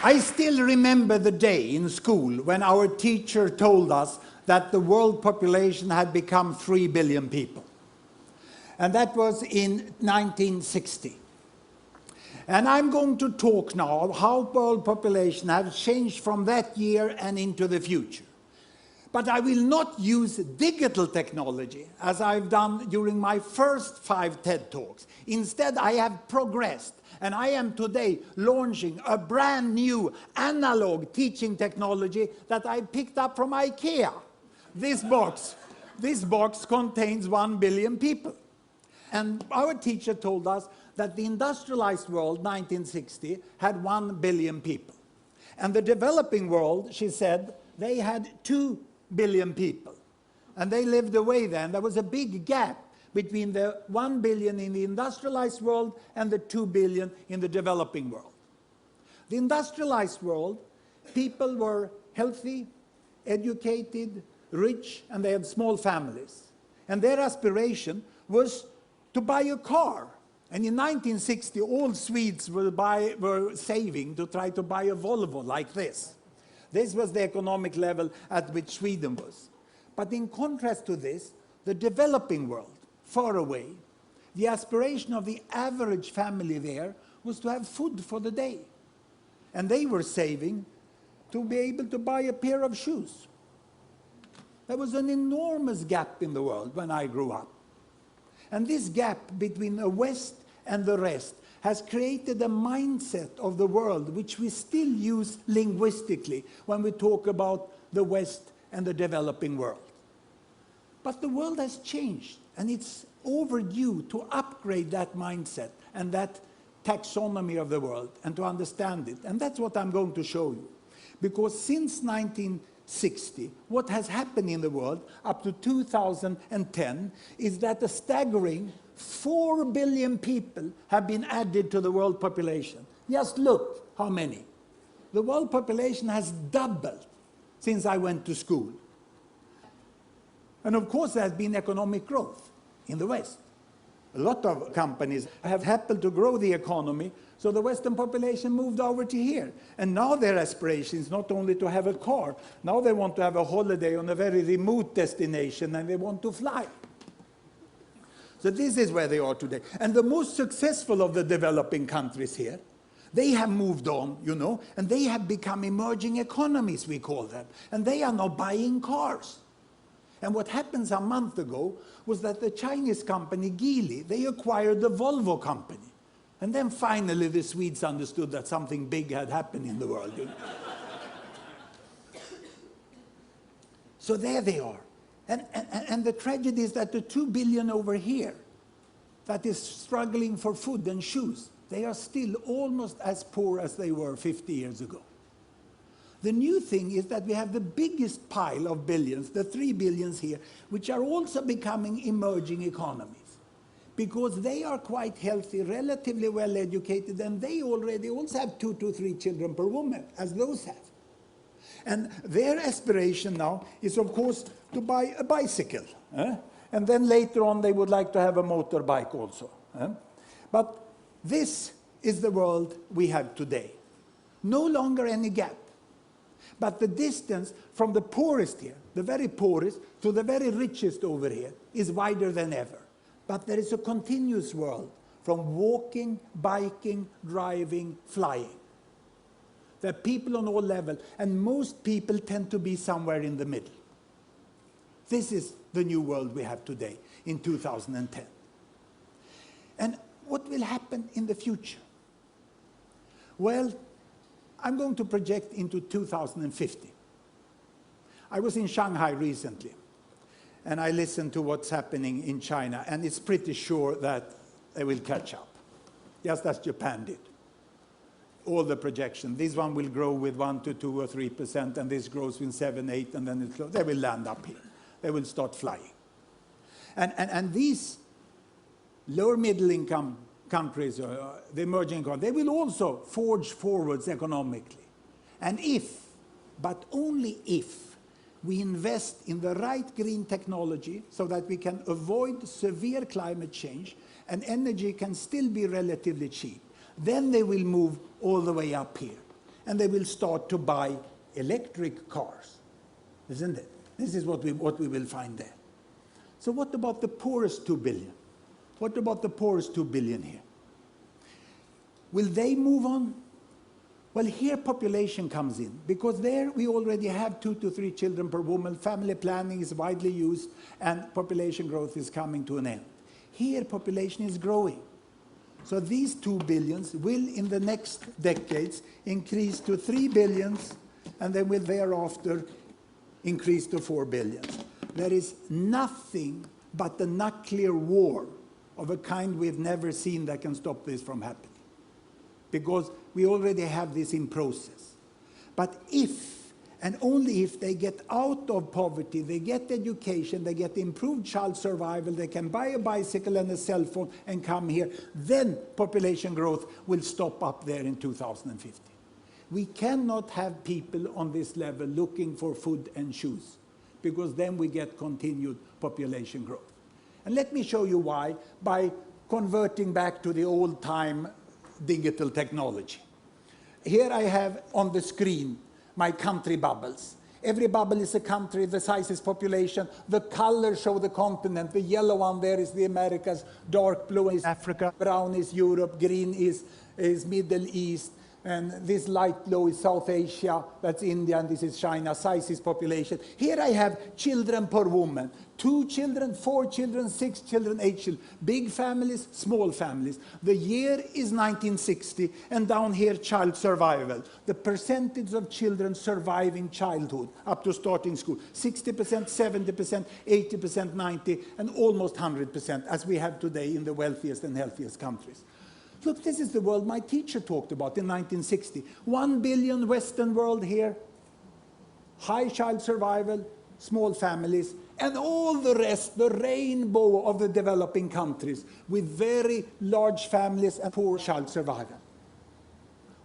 I still remember the day in school when our teacher told us that the world population had become 3 billion people. And that was in 1960. And I'm going to talk now how world population has changed from that year and into the future. But I will not use digital technology as I've done during my first 5 TED Talks. Instead, I have progressed. And I am today launching a brand new analog teaching technology that I picked up from IKEA. This box contains 1 billion people. And our teacher told us that the industrialized world, 1960, had 1 billion people. And the developing world, she said, they had 2 billion people. And they lived away then. There was a big gap between the 1 billion in the industrialized world and the 2 billion in the developing world. The industrialized world, people were healthy, educated, rich, and they had small families. And their aspiration was to buy a car. And in 1960, all Swedes were saving to try to buy a Volvo like this. This was the economic level at which Sweden was. But in contrast to this, the developing world, far away, the aspiration of the average family there was to have food for the day. And they were saving to be able to buy a pair of shoes. There was an enormous gap in the world when I grew up. And this gap between the West and the rest has created a mindset of the world which we still use linguistically when we talk about the West and the developing world. But the world has changed, and it's overdue to upgrade that mindset and that taxonomy of the world and to understand it. And that's what I'm going to show you. Because since 1960, what has happened in the world up to 2010 is that a staggering 4 billion people have been added to the world population. Just look how many. The world population has doubled since I went to school. And of course there has been economic growth in the West. A lot of companies have happened to grow the economy, so the Western population moved over to here. And now their aspiration is not only to have a car, now they want to have a holiday on a very remote destination and they want to fly. So this is where they are today. And the most successful of the developing countries here, they have moved on, you know, and they have become emerging economies, we call them. And they are now buying cars. And what happened a month ago was that the Chinese company Geely, they acquired the Volvo company. And then finally the Swedes understood that something big had happened in the world. You know? So there they are. And the tragedy is that the 2 billion over here that is struggling for food and shoes, they are still almost as poor as they were 50 years ago. The new thing is that we have the biggest pile of billions, the 3 billions here, which are also becoming emerging economies. Because they are quite healthy, relatively well educated, and they already also have 2 to 3 children per woman, as those have. And their aspiration now is, of course, to buy a bicycle. And then later on, they would like to have a motorbike also. But this is the world we have today. No longer any gap. But the distance from the poorest here, the very poorest, to the very richest over here, is wider than ever. But there is a continuous world from walking, biking, driving, flying. There are people on all levels, and most people tend to be somewhere in the middle. This is the new world we have today, in 2010. And what will happen in the future? Well, I'm going to project into 2050. I was in Shanghai recently, and I listened to what's happening in China, and it's pretty sure that they will catch up, just as Japan did. All the projections. This one will grow with 1 to 2 or 3%, and this grows with 7, 8, and then they will land up here. They will start flying. And these lower middle income countries, the emerging economies, they will also forge forwards economically. And if, but only if, we invest in the right green technology so that we can avoid severe climate change and energy can still be relatively cheap, then they will move all the way up here. And they will start to buy electric cars, isn't it? This is what we will find there. So what about the poorest 2 billion? What about the poorest 2 billion here? Will they move on? Well, here population comes in, because there we already have 2 to 3 children per woman, family planning is widely used, and population growth is coming to an end. Here population is growing. So these 2 billions will in the next decades increase to 3 billions, and then will thereafter increase to 4 billions. There is nothing but the nuclear war of a kind we've never seen that can stop this from happening, because we already have this in process. But if, and only if, they get out of poverty, they get education, they get improved child survival, they can buy a bicycle and a cell phone and come here, then population growth will stop up there in 2050. We cannot have people on this level looking for food and shoes, because then we get continued population growth. And let me show you why, by converting back to the old-time digital technology. Here I have on the screen my country bubbles. Every bubble is a country, the size is population, the colors show the continent, the yellow one there is the Americas, dark blue is Africa, brown is Europe, green is Middle East, and this light blue is South Asia, that's India, and this is China, size is population. Here I have children per woman, 2 children, 4 children, 6 children, 8 children, big families, small families. The year is 1960, and down here child survival. The percentage of children surviving childhood up to starting school, 60%, 70%, 80%, 90%, and almost 100%, as we have today in the wealthiest and healthiest countries. Look, this is the world my teacher talked about in 1960. 1 billion Western world here, high child survival, small families, and all the rest, the rainbow of the developing countries, with very large families and poor child survival.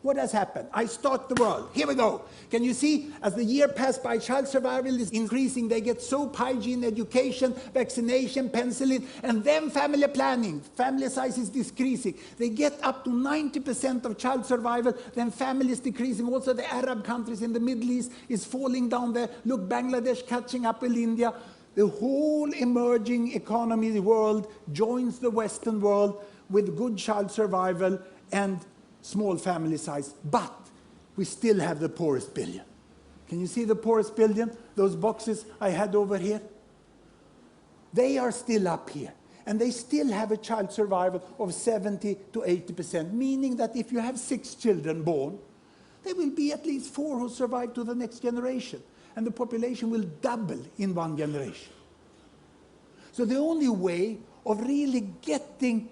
What has happened? I start the world. Here we go. Can you see, as the year passed by, child survival is increasing. They get soap, hygiene, education, vaccination, penicillin, and then family planning. Family size is decreasing. They get up to 90% of child survival, then family is decreasing. Also the Arab countries in the Middle East is falling down there. Look, Bangladesh catching up with India. The whole emerging economy world joins the Western world with good child survival and small family size, but we still have the poorest billion. Can you see the poorest billion? Those boxes I had over here? They are still up here, and they still have a child survival of 70 to 80%, meaning that if you have 6 children born, there will be at least 4 who survive to the next generation, and the population will double in 1 generation. So the only way of really getting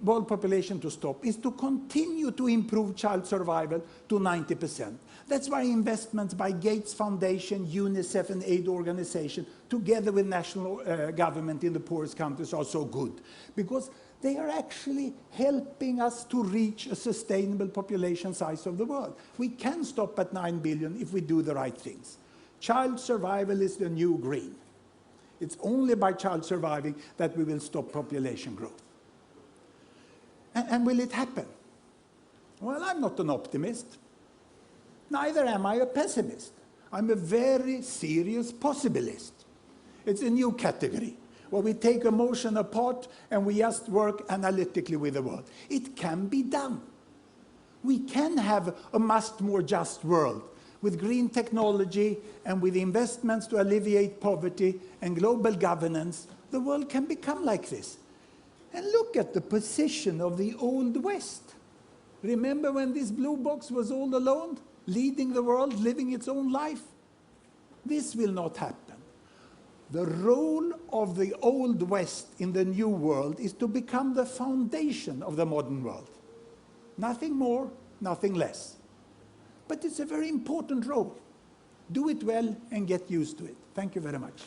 world population to stop is to continue to improve child survival to 90%. That's why investments by Gates Foundation, UNICEF and aid organization, together with national government in the poorest countries, are so good. Because they are actually helping us to reach a sustainable population size of the world. We can stop at 9 billion if we do the right things. Child survival is the new green. It's only by child surviving that we will stop population growth. And will it happen? Well, I'm not an optimist. Neither am I a pessimist. I'm a very serious possibilist. It's a new category, where we take emotion apart and we just work analytically with the world. It can be done. We can have a much more just world with green technology and with investments to alleviate poverty and global governance. The world can become like this. And look at the position of the Old West. Remember when this blue box was all alone, leading the world, living its own life? This will not happen. The role of the Old West in the New World is to become the foundation of the modern world. Nothing more, nothing less. But it's a very important role. Do it well and get used to it. Thank you very much.